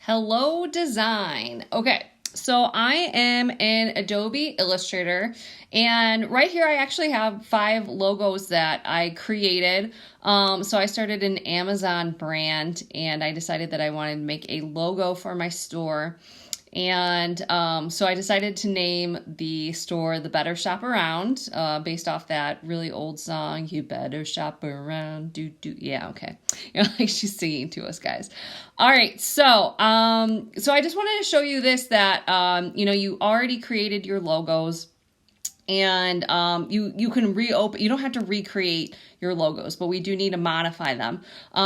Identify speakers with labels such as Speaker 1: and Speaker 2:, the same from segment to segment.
Speaker 1: Hello design. Okay, so I am in Adobe Illustrator, and right here I actually have 5 logos that I created. So I started an Amazon brand, and I decided that I wanted to make a logo for my store. And so I decided to name the store The Better Shop Around, based off that really old song, You Better Shop Around, yeah, okay. You know, like she's singing to us, guys. All right, so I just wanted to show you this, that, you already created your logos. And you can reopen. You don't have to recreate your logos, but we do need to modify them.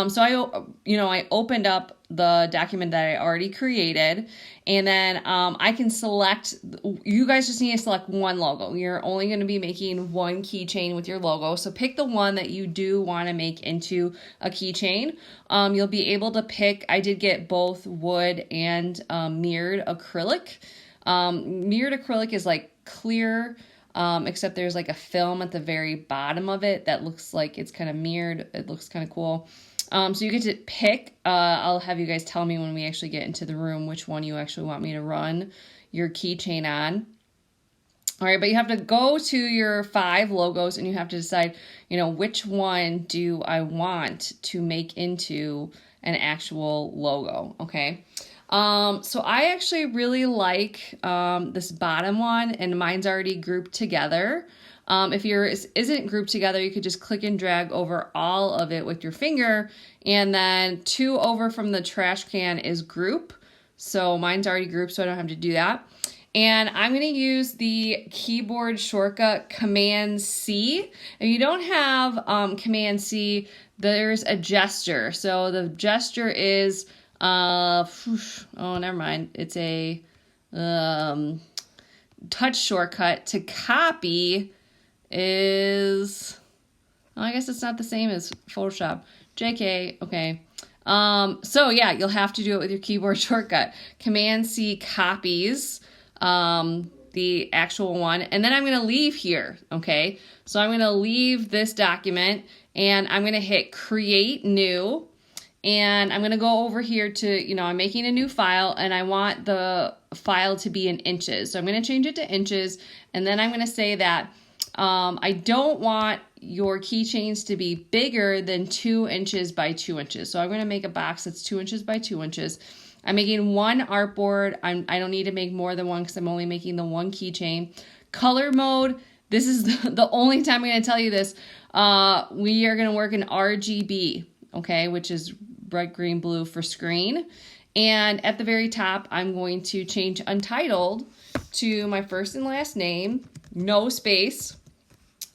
Speaker 1: So I opened up the document that I already created, and then I can select. You guys just need to select one logo. You're only going to be making one keychain with your logo, so pick the one that you do want to make into a keychain. You'll be able to pick. I did get both wood and mirrored acrylic. Mirrored acrylic is like clear. Except there's like a film at the very bottom of it that looks like it's kind of mirrored. It looks kind of cool. So you get to pick. I'll have you guys tell me when we actually get into the room which one you actually want me to run your keychain on. All right, but you have to go to your 5 logos and you have to decide, which one do I want to make into an actual logo, okay? So I actually really like this bottom one, and mine's already grouped together. If yours isn't grouped together, you could just click and drag over all of it with your finger, and then 2 over from the trash can is group. So mine's already grouped, so I don't have to do that. And I'm going to use the keyboard shortcut Command-C. If you don't have Command-C, there's a gesture. So the gesture is... never mind. It's a touch shortcut. To copy is, I guess it's not the same as Photoshop. JK, okay. So yeah, you'll have to do it with your keyboard shortcut. Command-C copies the actual one, and then I'm going to leave here, okay? So I'm going to leave this document, and I'm going to hit Create New. And I'm going to go over here to, I'm making a new file, and I want the file to be in inches. So I'm going to change it to inches, and then I'm going to say that I don't want your keychains to be bigger than 2 inches by 2 inches. So I'm going to make a box that's 2 inches by 2 inches. I'm making 1 artboard. I don't need to make more than one because I'm only making the 1 keychain. Color mode, this is the only time I'm going to tell you this. We are going to work in RGB, okay, which is bright green, blue for screen. And at the very top, I'm going to change untitled to my first and last name, no space,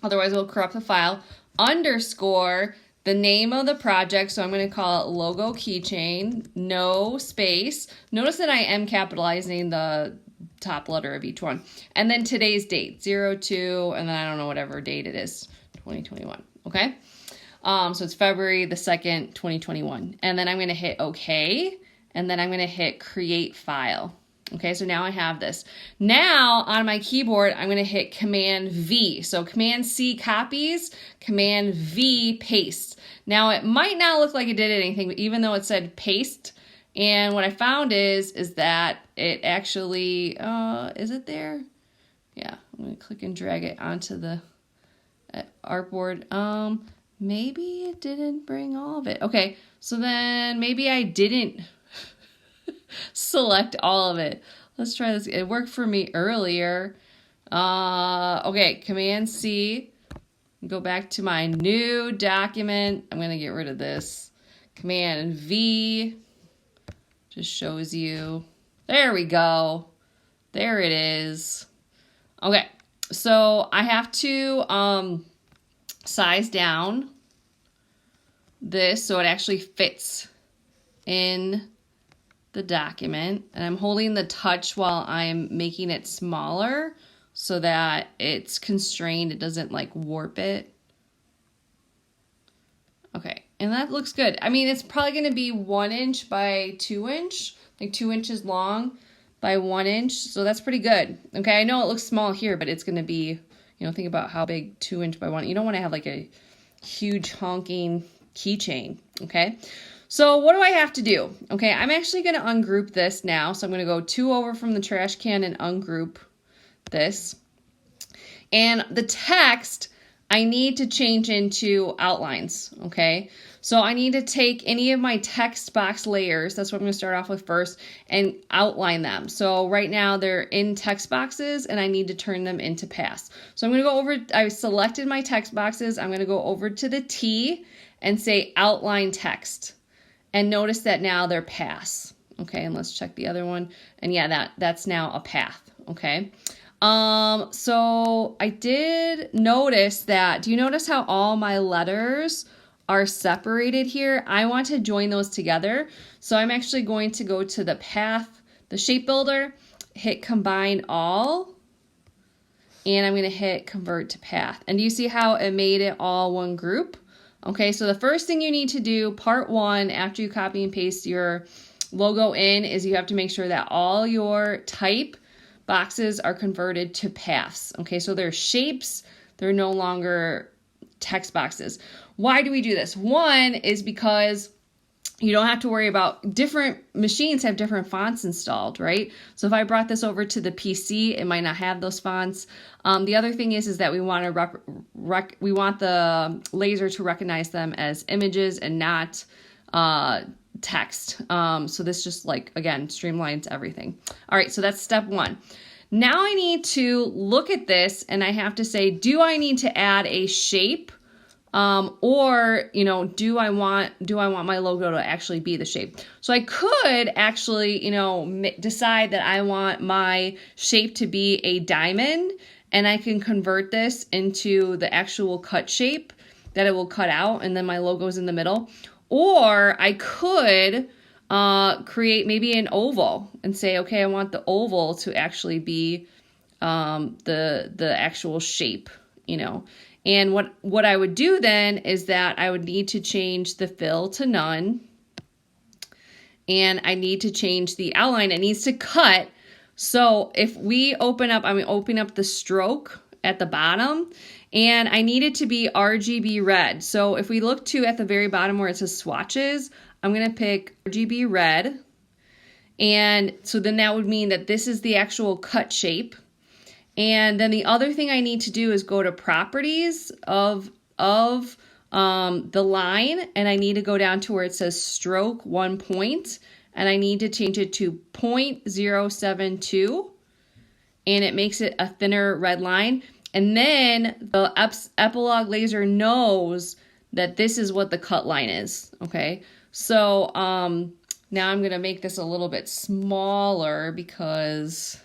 Speaker 1: otherwise it'll corrupt the file, underscore the name of the project, so I'm going to call it logo keychain, no space. Notice that I am capitalizing the top letter of each one. And then today's date, 02, and then I don't know whatever date it is, 2021, okay? So it's February the 2nd, 2021. And then I'm going to hit OK. And then I'm going to hit Create File. Okay, so now I have this. Now on my keyboard, I'm going to hit Command V. So Command C copies, Command V paste. Now it might not look like it did anything, but even though it said paste, and what I found is that it actually, is it there? Yeah, I'm going to click and drag it onto the artboard. Maybe it didn't bring all of it. Okay, so then maybe I didn't select all of it. Let's try this. It worked for me earlier. Okay, Command C. Go back to my new document. I'm going to get rid of this. Command V. Just shows you. There we go. There it is. Okay, so I have to size down this so it actually fits in the document, and I'm holding the touch while I'm making it smaller so that it's constrained, it doesn't like warp it. Okay, and that looks good. I mean, it's probably going to be 1 inch by 2 inch, like 2 inches long by 1 inch, so that's pretty good. Okay, I know it looks small here, but it's going to be, think about how big 2 inch by 1. You don't want to have like a huge honking keychain, okay? So what do I have to do? Okay, I'm actually going to ungroup this now. So I'm going to go 2 over from the trash can and ungroup this. And the text, I need to change into outlines, okay? So I need to take any of my text box layers, that's what I'm going to start off with first, and outline them. So right now they're in text boxes, and I need to turn them into paths. So I'm going to go over, I selected my text boxes, I'm going to go over to the T and say outline text. And notice that now they're paths, okay? And let's check the other one. And yeah, that's now a path, okay? So I did notice that, do you notice how all my letters are separated here? I want to join those together. So I'm actually going to go to the path, the shape builder, hit combine all, and I'm going to hit convert to path. And do you see how it made it all one group? Okay, so the first thing you need to do, part 1, after you copy and paste your logo in, is you have to make sure that all your type boxes are converted to paths. Okay, so they're shapes, they're no longer text boxes. Why do we do this? One is because you don't have to worry about, different machines have different fonts installed, right? So if I brought this over to the PC, it might not have those fonts. The other thing is that we want to we want the laser to recognize them as images and not text. So this just, like, again, streamlines everything. All right, so that's step 1. Now I need to look at this and I have to say, do I need to add a shape? Or, you know, do I want my logo to actually be the shape? So I could actually, you know, decide that I want my shape to be a diamond, and I can convert this into the actual cut shape that it will cut out, and then my logo's in the middle. Or I could create maybe an oval and say, okay, I want the oval to actually be the actual shape, you know. And what I would do then is that I would need to change the fill to none. And I need to change the outline. It needs to cut. So if we open up, I'm going to open up the stroke at the bottom. And I need it to be RGB red. So if we look at the very bottom where it says swatches, I'm going to pick RGB red. And so then that would mean that this is the actual cut shape. And then the other thing I need to do is go to properties of the line, and I need to go down to where it says stroke 1 point, and I need to change it to 0.072, and it makes it a thinner red line. And then the Epilog laser knows that this is what the cut line is, okay? So now I'm gonna make this a little bit smaller because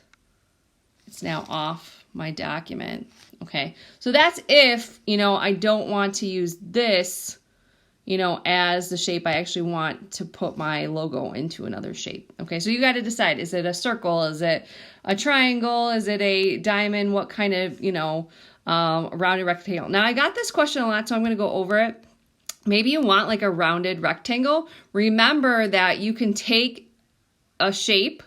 Speaker 1: it's now off my document. Okay, so that's if, you know, I don't want to use this, you know, as the shape. I actually want to put my logo into another shape. Okay, so you got to decide, is it a circle? Is it a triangle? Is it a diamond? What kind of, you know, rounded rectangle? Now, I got this question a lot, so I'm going to go over it. Maybe you want like a rounded rectangle. Remember that you can take a shape,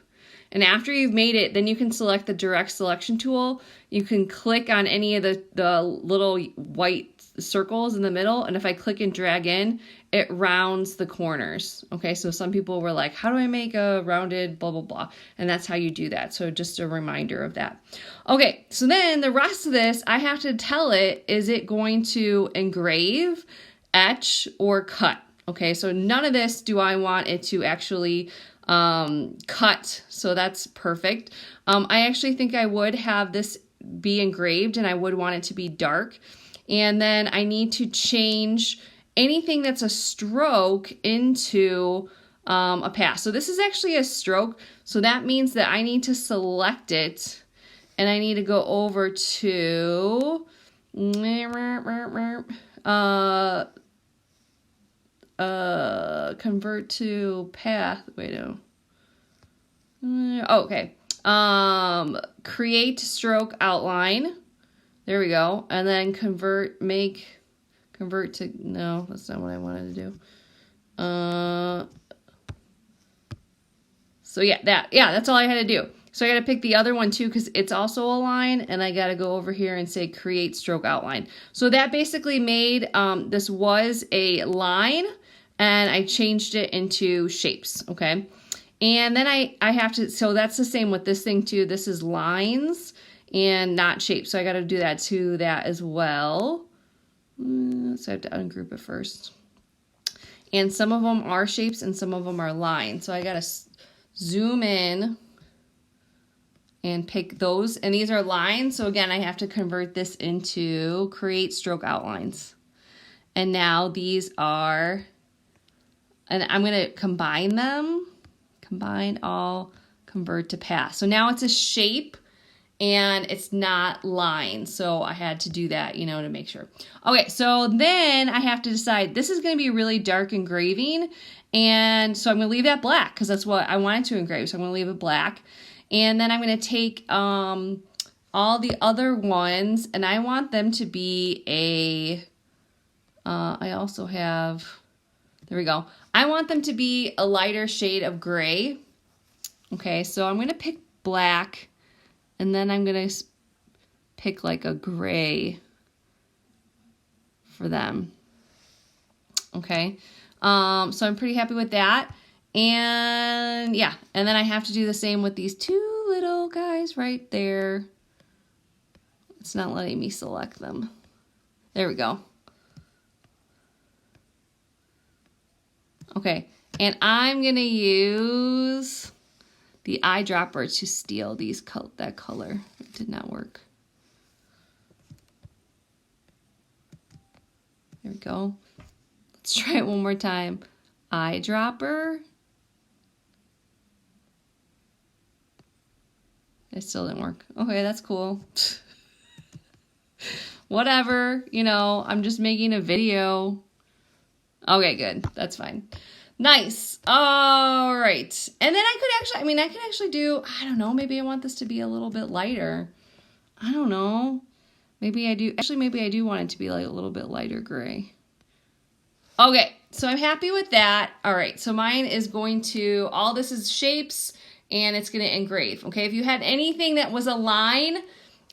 Speaker 1: and after you've made it, then you can select the direct selection tool. You can click on any of the little white circles in the middle, and if I click and drag in, it rounds the corners. Okay, so some people were like, how do I make a rounded blah, blah, blah? And that's how you do that. So just a reminder of that. Okay, so then the rest of this, I have to tell it, is it going to engrave, etch, or cut? Okay, so none of this do I want it to actually cut, so that's perfect. I actually think I would have this be engraved, and I would want it to be dark. And then I need to change anything that's a stroke into a path. So this is actually a stroke, so that means that I need to select it, and I need to go over to convert to path. Wait, no. Okay. Create stroke outline. There we go. And then convert to, no, that's not what I wanted to do. So yeah, that's all I had to do. So I got to pick the other one too, because it's also a line, and I got to go over here and say create stroke outline. So that basically made, this was a line, and I changed it into shapes, okay? And then I have to, so that's the same with this thing too. This is lines and not shapes. So I got to do that to that as well. So I have to ungroup it first. And some of them are shapes and some of them are lines. So I got to zoom in and pick those. And these are lines. So again, I have to convert this into create stroke outlines. And now these are, and I'm going to combine them. Combine all, convert to path. So now it's a shape and it's not lines. So I had to do that, to make sure. Okay, so then I have to decide, this is going to be really dark engraving. And so I'm going to leave that black because that's what I wanted to engrave. So I'm going to leave it black. And then I'm going to take all the other ones and I want them to be I also have, there we go. I want them to be a lighter shade of gray. Okay, so I'm going to pick black and then I'm going to pick like a gray for them. Okay, so I'm pretty happy with that. And yeah, and then I have to do the same with these two little guys right there. It's not letting me select them. There we go. Okay, and I'm gonna use the eyedropper to steal that color. It did not work. There we go. Let's try it one more time. Eyedropper. It still didn't work. Okay, that's cool. Whatever, I'm just making a video. Okay, good. That's fine. Nice. All right. And then I could actually do, I don't know, maybe I want this to be a little bit lighter. I don't know. Maybe I do. Actually, maybe I do want it to be like a little bit lighter gray. Okay, so I'm happy with that. All right, so mine is going to, all this is shapes and it's going to engrave. Okay, if you had anything that was a line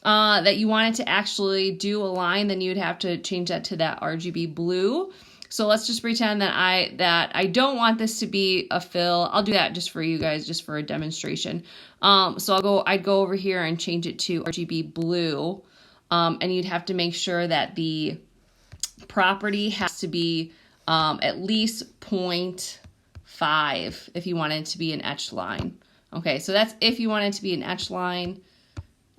Speaker 1: that you wanted to actually do a line, then you'd have to change that to that RGB blue. So let's just pretend that I don't want this to be a fill. I'll do that just for you guys, just for a demonstration. So I'd go over here and change it to RGB blue. And you'd have to make sure that the property has to be at least 0.5 if you want it to be an etched line. Okay, so that's if you want it to be an etched line.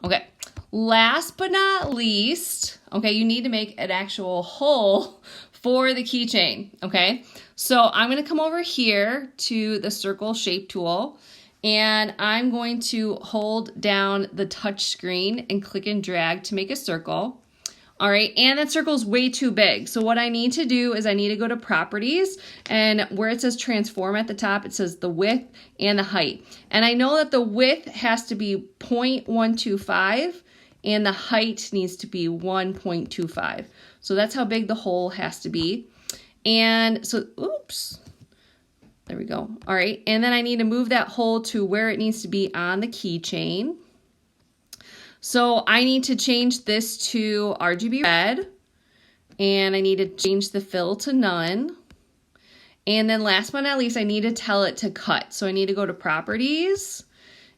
Speaker 1: Okay, last but not least, okay, you need to make an actual hole for the keychain, okay? So I'm gonna come over here to the circle shape tool and I'm going to hold down the touch screen and click and drag to make a circle. All right, and that circle is way too big. So what I need to do is I need to go to properties and where it says transform at the top, it says the width and the height. And I know that the width has to be 0.125 and the height needs to be 1.25. So that's how big the hole has to be. And so, oops, there we go. All right, and then I need to move that hole to where it needs to be on the keychain. So I need to change this to RGB red, and I need to change the fill to none. And then last but not least, I need to tell it to cut. So I need to go to properties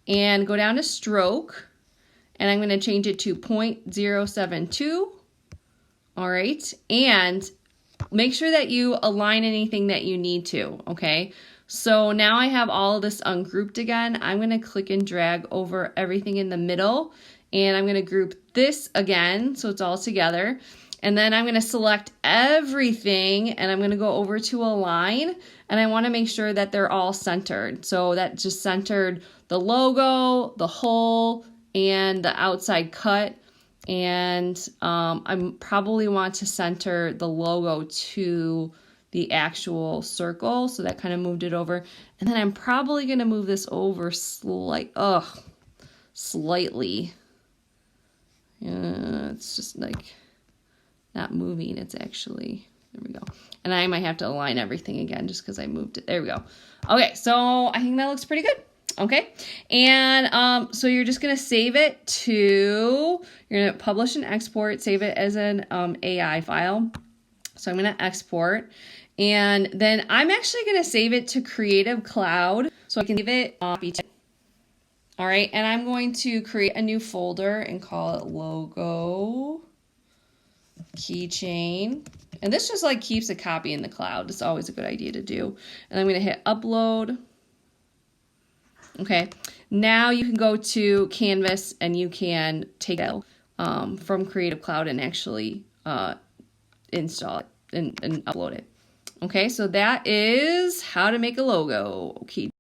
Speaker 1: and go down to stroke, and I'm going to change it to 0.072. All right, and make sure that you align anything that you need to, okay? So now I have all of this ungrouped again. I'm going to click and drag over everything in the middle, and I'm going to group this again so it's all together. And then I'm going to select everything, and I'm going to go over to align, and I want to make sure that they're all centered. So that just centered the logo, the hole, and the outside cut. And I probably want to center the logo to the actual circle. So that kind of moved it over. And then I'm probably going to move this over slightly. It's just like not moving. It's actually, there we go. And I might have to align everything again just because I moved it. There we go. Okay, so I think that looks pretty good. Okay, and so you're just going to save it to, you're going to publish and export, save it as an AI file. So I'm going to export, And then I'm actually going to save it to Creative Cloud so I can leave it on. All right, and I'm going to create a new folder and call it logo keychain. And this just like keeps a copy in the cloud. It's always a good idea to do. And I'm going to hit upload. Okay, now you can go to Canvas and you can take it from Creative Cloud and actually install it and upload it. Okay, so that is how to make a logo. Okay.